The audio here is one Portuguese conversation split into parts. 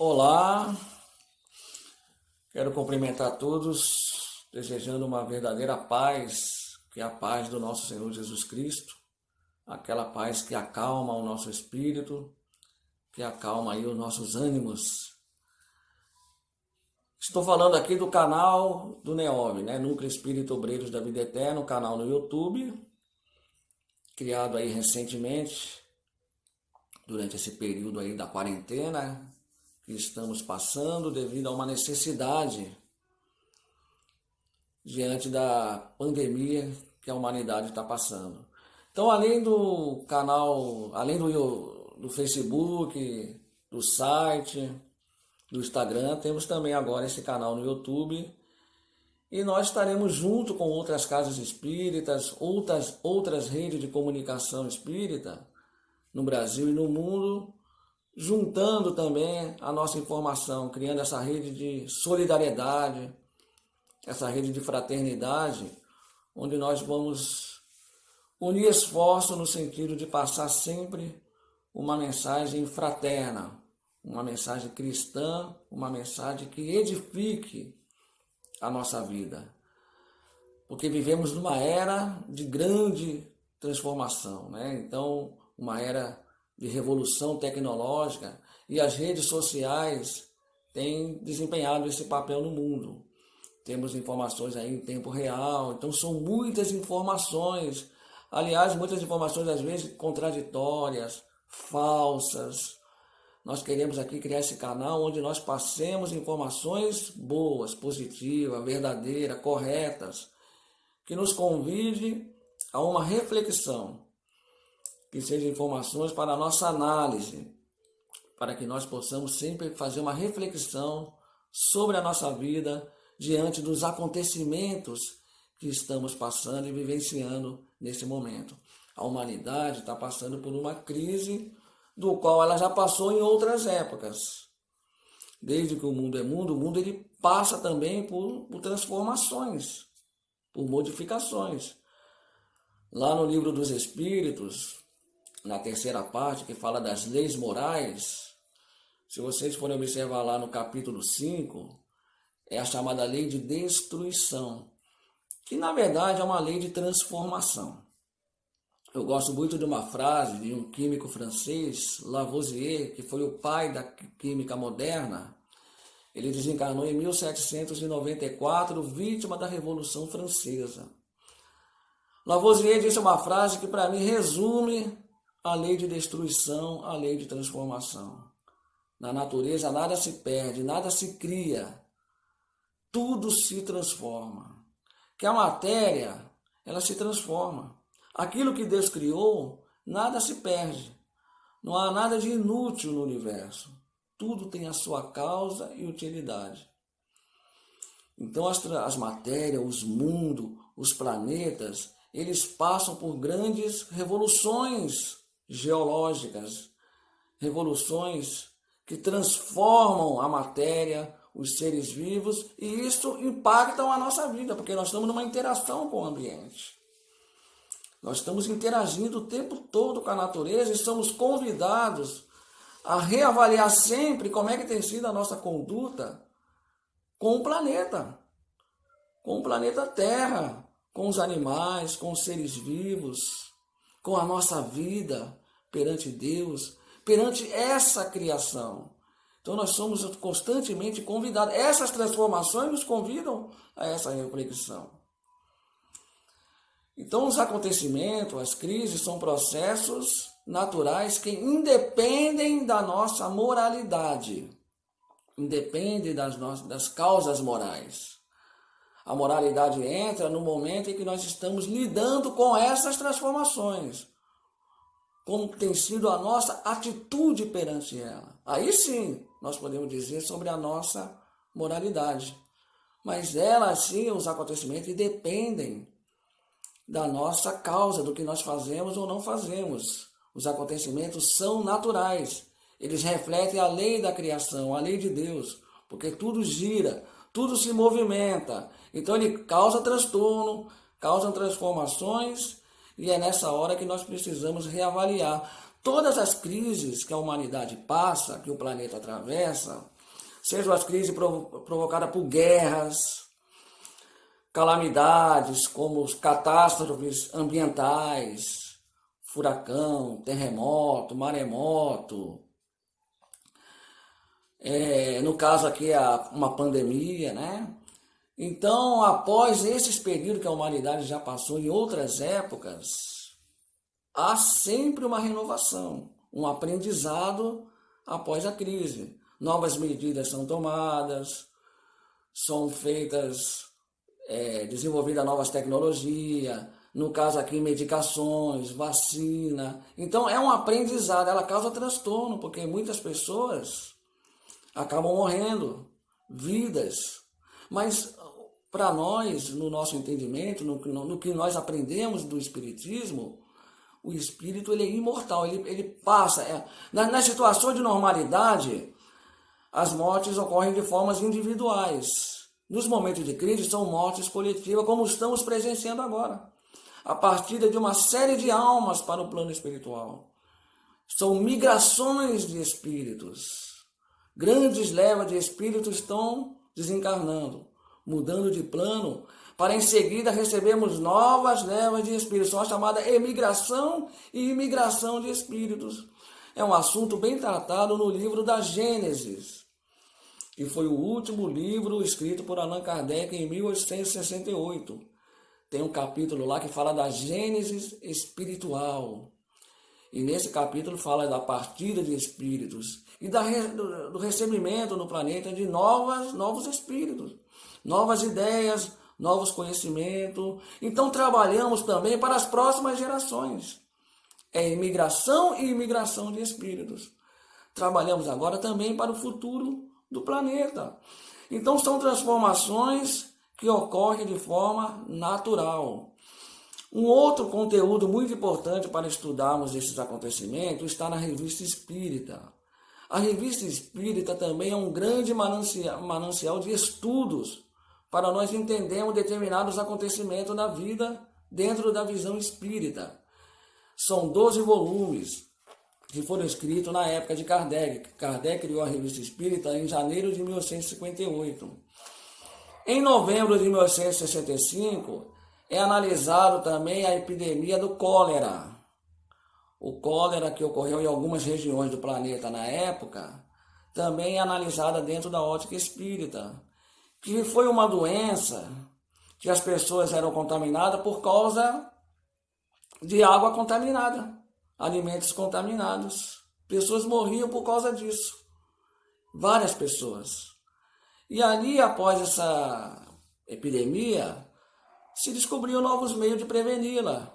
Olá, quero cumprimentar todos, desejando uma verdadeira paz, que é a paz do nosso Senhor Jesus Cristo, aquela paz que acalma o nosso espírito, que acalma aí os nossos ânimos. Estou falando aqui do canal do NEOB, Núcleo Espírita Obreiros da Vida Eterna, um canal no YouTube, criado aí recentemente, durante esse período aí da quarentena, que estamos passando devido a uma necessidade diante da pandemia que a humanidade está passando. Então, além do canal, além do Facebook, do site, do Instagram, temos também agora esse canal no YouTube e nós estaremos junto com outras casas espíritas, outras redes de comunicação espírita no Brasil e no mundo, juntando também a nossa informação, criando essa rede de solidariedade, essa rede de fraternidade, onde nós vamos unir esforço no sentido de passar sempre uma mensagem fraterna, uma mensagem cristã, uma mensagem que edifique a nossa vida. Porque vivemos numa era de grande transformação, Então, uma era de revolução tecnológica, e as redes sociais têm desempenhado esse papel no mundo. Temos informações aí em tempo real, então são muitas informações, aliás, muitas informações às vezes contraditórias, falsas. Nós queremos aqui criar esse canal onde nós passemos informações boas, positivas, verdadeiras, corretas, que nos convide a uma reflexão, que sejam informações para a nossa análise, para que nós possamos sempre fazer uma reflexão sobre a nossa vida diante dos acontecimentos que estamos passando e vivenciando nesse momento. A humanidade está passando por uma crise do qual ela já passou em outras épocas. Desde que o mundo é mundo, o mundo ele passa também por transformações, por modificações. Lá no Livro dos Espíritos, na terceira parte, que fala das leis morais, se vocês forem observar lá no capítulo 5, é a chamada lei de destruição, que na verdade é uma lei de transformação. Eu gosto muito de uma frase de um químico francês, Lavoisier, que foi o pai da química moderna. Ele desencarnou em 1794, vítima da Revolução Francesa. Lavoisier disse uma frase que para mim resume a lei de destruição, a lei de transformação. Na natureza nada se perde, nada se cria, tudo se transforma. Que a matéria, ela se transforma. Aquilo que Deus criou, nada se perde. Não há nada de inútil no universo. Tudo tem a sua causa e utilidade. Então as matérias, os mundos, os planetas, eles passam por grandes revoluções geológicas, revoluções que transformam a matéria, os seres vivos, e isso impacta a nossa vida, porque nós estamos numa interação com o ambiente. Nós estamos interagindo o tempo todo com a natureza e somos convidados a reavaliar sempre como é que tem sido a nossa conduta com o planeta Terra, com os animais, com os seres vivos, com a nossa vida perante Deus, perante essa criação. Então nós somos constantemente convidados. Essas transformações nos convidam a essa reflexão. Então os acontecimentos, as crises, são processos naturais que independem da nossa moralidade, independem das causas morais. A moralidade entra no momento em que nós estamos lidando com essas transformações, como tem sido a nossa atitude perante ela. Aí sim, nós podemos dizer sobre a nossa moralidade. Mas ela, sim, os acontecimentos dependem da nossa causa, do que nós fazemos ou não fazemos. Os acontecimentos são naturais. Eles refletem a lei da criação, a lei de Deus, porque tudo gira, tudo se movimenta. Então ele causa transtorno, causa transformações, e é nessa hora que nós precisamos reavaliar. Todas as crises que a humanidade passa, que o planeta atravessa, sejam as crises provocadas por guerras, calamidades como catástrofes ambientais, furacão, terremoto, maremoto. No caso aqui, uma pandemia, né? Então, após esses períodos que a humanidade já passou em outras épocas, há sempre uma renovação, um aprendizado após a crise. Novas medidas são tomadas, são feitas, desenvolvidas novas tecnologias, no caso aqui medicações, vacina. Então é um aprendizado, ela causa transtorno, porque muitas pessoas acabam morrendo, vidas. Mas para nós, no nosso entendimento, no que nós aprendemos do Espiritismo, o Espírito ele é imortal, ele passa. Nas situações de normalidade, as mortes ocorrem de formas individuais. Nos momentos de crise, são mortes coletivas, como estamos presenciando agora. A partida de uma série de almas para o plano espiritual. São migrações de espíritos. Grandes levas de espíritos estão desencarnando, mudando de plano, para em seguida recebermos novas levas de espíritos. São a chamada emigração e imigração de espíritos. É um assunto bem tratado no livro da Gênesis, que foi o último livro escrito por Allan Kardec em 1868. Tem um capítulo lá que fala da Gênesis espiritual. E nesse capítulo fala da partida de espíritos e do recebimento no planeta de novos espíritos, novas ideias, novos conhecimentos. Então trabalhamos também para as próximas gerações. É imigração e imigração de espíritos. Trabalhamos agora também para o futuro do planeta. Então são transformações que ocorrem de forma natural. Um outro conteúdo muito importante para estudarmos esses acontecimentos está na Revista Espírita. A Revista Espírita também é um grande manancial de estudos para nós entendermos determinados acontecimentos da vida dentro da visão espírita. São 12 volumes que foram escritos na época de Kardec. Kardec criou a Revista Espírita em janeiro de 1858. Em novembro de 1865, é analisado também a epidemia do cólera. O cólera que ocorreu em algumas regiões do planeta na época, também é analisada dentro da ótica espírita, que foi uma doença que as pessoas eram contaminadas por causa de água contaminada, alimentos contaminados. Pessoas morriam por causa disso. Várias pessoas. E ali, após essa epidemia, se descobriu novos meios de preveni-la.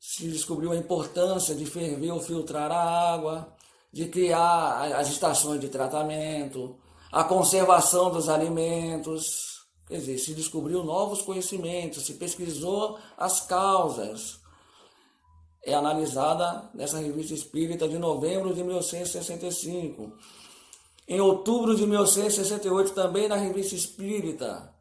Se descobriu a importância de ferver ou filtrar a água, de criar as estações de tratamento, a conservação dos alimentos. Quer dizer, se descobriu novos conhecimentos, se pesquisou as causas. É analisada nessa Revista Espírita de novembro de 1865. Em outubro de 1868, também na Revista Espírita,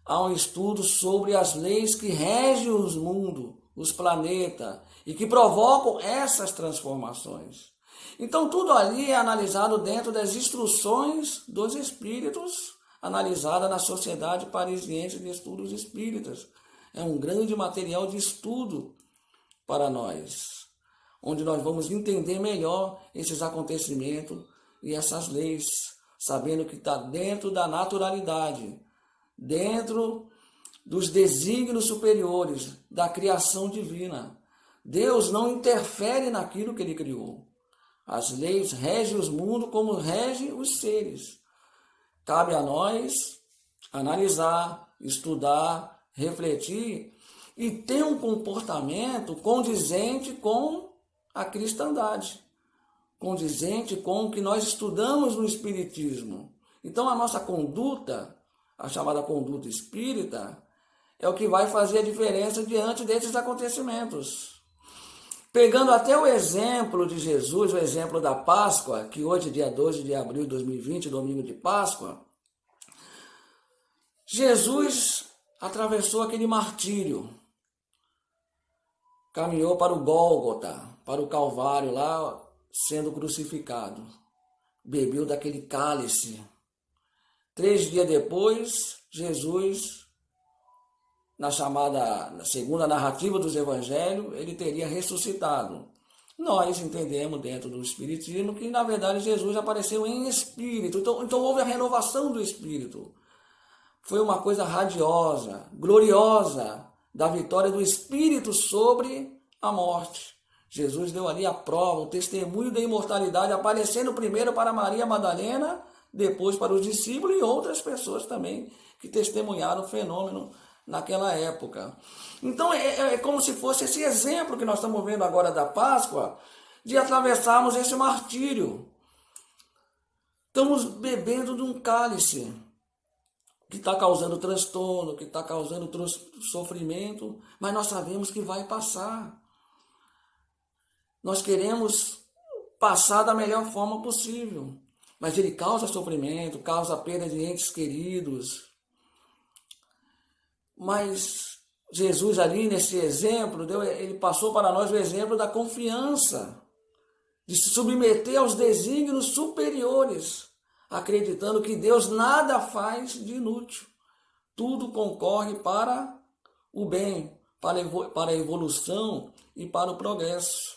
há um estudo sobre as leis que regem os mundos, os planetas, e que provocam essas transformações. Então, tudo ali é analisado dentro das instruções dos espíritos, analisada na Sociedade Parisiense de Estudos Espíritas. É um grande material de estudo para nós, onde nós vamos entender melhor esses acontecimentos e essas leis, sabendo que está dentro da naturalidade, dentro dos desígnios superiores da criação divina. Deus não interfere naquilo que ele criou. As leis regem os mundos como regem os seres. Cabe a nós analisar, estudar, refletir e ter um comportamento condizente com a cristandade, condizente com o que nós estudamos no Espiritismo. Então a nossa conduta, a chamada conduta espírita, é o que vai fazer a diferença diante desses acontecimentos. Pegando até o exemplo de Jesus, o exemplo da Páscoa, que hoje, dia 12 de abril de 2020, domingo de Páscoa, Jesus atravessou aquele martírio, caminhou para o Gólgota, para o Calvário lá, sendo crucificado. Bebeu daquele cálice 3 dias depois, Jesus, na segunda narrativa dos evangelhos, ele teria ressuscitado. Nós entendemos dentro do Espiritismo que, na verdade, Jesus apareceu em espírito. Então houve a renovação do espírito. Foi uma coisa radiosa, gloriosa, da vitória do espírito sobre a morte. Jesus deu ali a prova, o testemunho da imortalidade, aparecendo primeiro para Maria Madalena, depois para os discípulos e outras pessoas também que testemunharam o fenômeno naquela época. Então é como se fosse esse exemplo que nós estamos vendo agora da Páscoa, de atravessarmos esse martírio. Estamos bebendo de um cálice que está causando transtorno, que está causando sofrimento, mas nós sabemos que vai passar. Nós queremos passar da melhor forma possível, mas ele causa sofrimento, causa perda de entes queridos. Mas Jesus ali nesse exemplo, ele passou para nós o exemplo da confiança, de se submeter aos desígnios superiores, acreditando que Deus nada faz de inútil. Tudo concorre para o bem, para a evolução e para o progresso.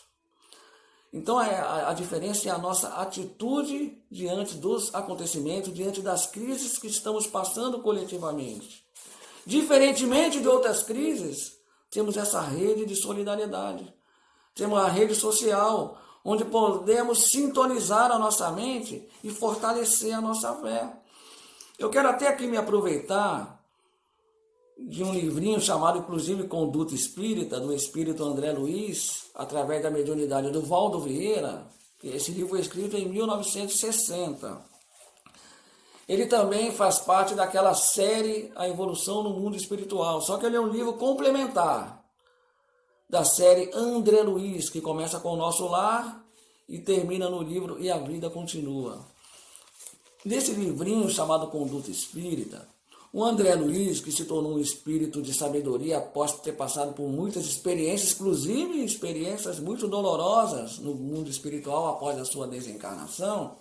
Então a diferença é a nossa atitude diante dos acontecimentos, diante das crises que estamos passando coletivamente. Diferentemente de outras crises, temos essa rede de solidariedade, temos a rede social, onde podemos sintonizar a nossa mente e fortalecer a nossa fé. Eu quero até aqui me aproveitar de um livrinho chamado, inclusive, Conduta Espírita, do espírito André Luiz, através da mediunidade do Valdo Vieira. Esse livro foi escrito em 1960. Ele também faz parte daquela série A Evolução no Mundo Espiritual, só que ele é um livro complementar da série André Luiz, que começa com o Nosso Lar e termina no livro E a Vida Continua. Nesse livrinho chamado Conduta Espírita, o André Luiz, que se tornou um espírito de sabedoria após ter passado por muitas experiências, inclusive experiências muito dolorosas no mundo espiritual após a sua desencarnação,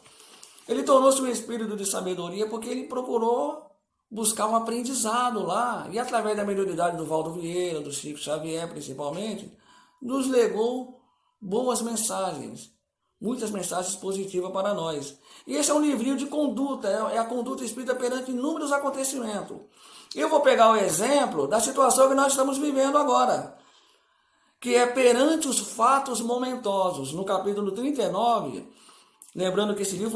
ele tornou-se um espírito de sabedoria porque ele procurou buscar um aprendizado lá, e através da mediunidade do Valdo Vieira, do Chico Xavier principalmente, nos legou boas mensagens, muitas mensagens positivas para nós. E esse é um livrinho de conduta, é a conduta espírita perante inúmeros acontecimentos. Eu vou pegar o exemplo da situação que nós estamos vivendo agora, que é perante os fatos momentosos. No capítulo 39, lembrando que esse livro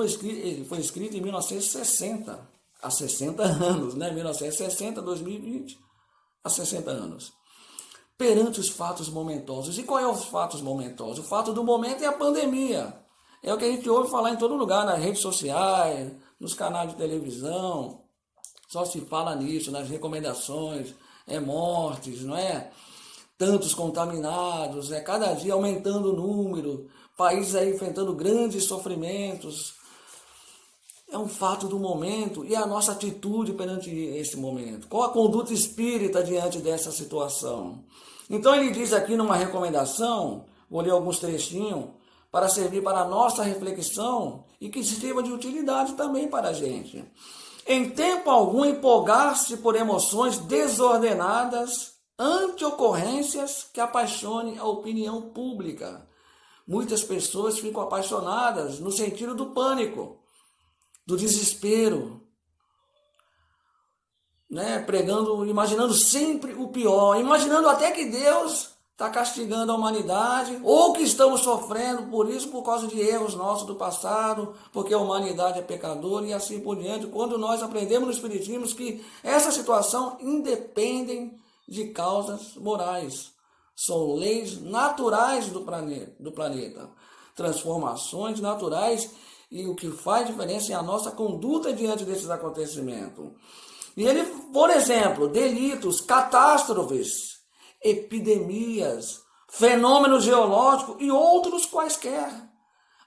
foi escrito em 1960, há 60 anos, né? 1960, 2020, há 60 anos. Perante os fatos momentosos. E qual é os fatos momentosos? O fato do momento é a pandemia. É o que a gente ouve falar em todo lugar, nas redes sociais, nos canais de televisão. Só se fala nisso, nas recomendações, mortes, não é? Tantos contaminados, cada dia aumentando o número, países aí enfrentando grandes sofrimentos. É um fato do momento e a nossa atitude perante esse momento. Qual a conduta espírita diante dessa situação? Então ele diz aqui numa recomendação, vou ler alguns trechinhos, para servir para a nossa reflexão e que sirva de utilidade também para a gente. Em tempo algum empolgar-se por emoções desordenadas ante ocorrências que apaixonem a opinião pública. Muitas pessoas ficam apaixonadas no sentido do pânico, do desespero, pregando, imaginando sempre o pior, imaginando até que Deus está castigando a humanidade, ou que estamos sofrendo por isso, por causa de erros nossos do passado, porque a humanidade é pecadora e assim por diante, quando nós aprendemos no Espiritismo que essa situação independe de causas morais, são leis naturais do planeta, transformações naturais. E o que faz diferença é a nossa conduta diante desses acontecimentos. E ele, por exemplo, delitos, catástrofes, epidemias, fenômenos geológicos e outros quaisquer.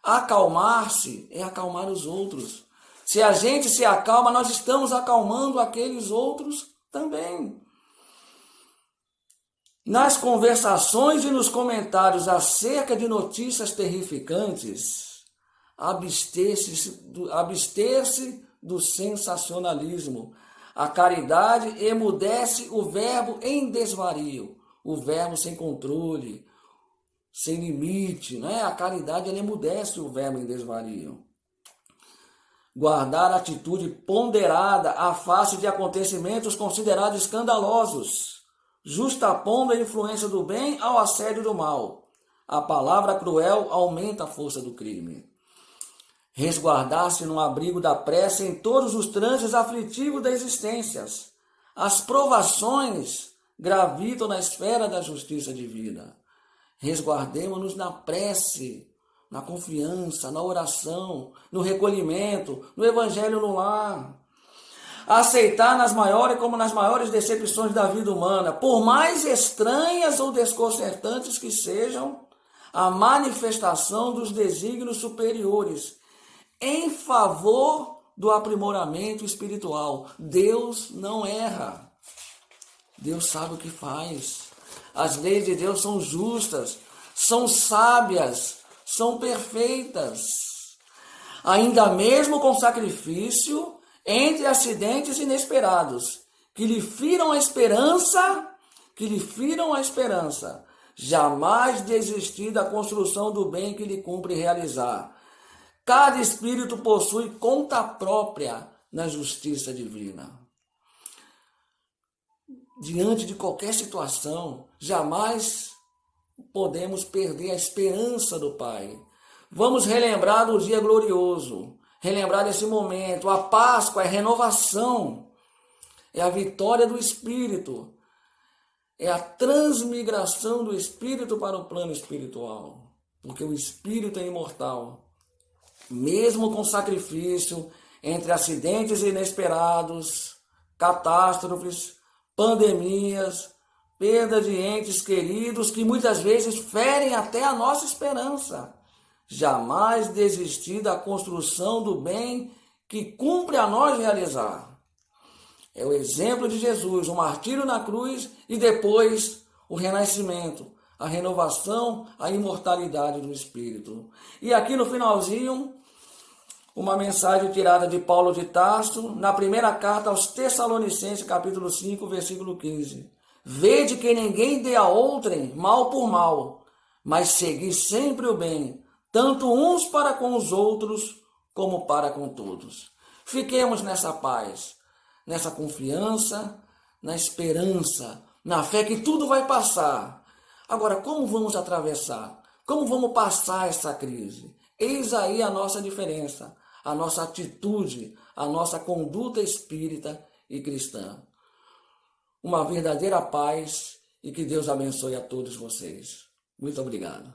Acalmar-se é acalmar os outros. Se a gente se acalma, nós estamos acalmando aqueles outros também. Nas conversações e nos comentários acerca de notícias terrificantes, abster-se do sensacionalismo. A caridade emudece o verbo em desvario, o verbo sem controle, sem limite, né? A caridade ela emudece o verbo em desvario. Guardar atitude ponderada à face de acontecimentos considerados escandalosos, justapondo a influência do bem ao assédio do mal. A palavra cruel aumenta a força do crime. Resguardar-se no abrigo da prece em todos os transes aflitivos da existência. As provações gravitam na esfera da justiça divina. Resguardemos-nos na prece, na confiança, na oração, no recolhimento, no evangelho no lar. Aceitar nas maiores como nas maiores decepções da vida humana, por mais estranhas ou desconcertantes que sejam, a manifestação dos desígnios superiores em favor do aprimoramento espiritual. Deus não erra. Deus sabe o que faz. As leis de Deus são justas, são sábias, são perfeitas. Ainda mesmo com sacrifício, entre acidentes inesperados, que lhe firam a esperança, jamais desistir da construção do bem que lhe cumpre realizar. Cada espírito possui conta própria na justiça divina. Diante de qualquer situação, jamais podemos perder a esperança do Pai. Vamos relembrar do dia glorioso, relembrar desse momento. A Páscoa é renovação, é a vitória do Espírito, é a transmigração do Espírito para o plano espiritual, porque o Espírito é imortal. Mesmo com sacrifício, entre acidentes inesperados, catástrofes, pandemias, perda de entes queridos que muitas vezes ferem até a nossa esperança. Jamais desistir da construção do bem que cumpre a nós realizar. É o exemplo de Jesus, o martírio na cruz e depois o renascimento, a renovação, a imortalidade do Espírito. E aqui no finalzinho, uma mensagem tirada de Paulo de Tarso, na primeira carta aos Tessalonicenses, capítulo 5, versículo 15. Vede que ninguém dê a outrem mal por mal, mas segui sempre o bem, tanto uns para com os outros, como para com todos. Fiquemos nessa paz, nessa confiança, na esperança, na fé que tudo vai passar. Agora, como vamos atravessar? Como vamos passar essa crise? Eis aí a nossa diferença, a nossa atitude, a nossa conduta espírita e cristã. Uma verdadeira paz e que Deus abençoe a todos vocês. Muito obrigado.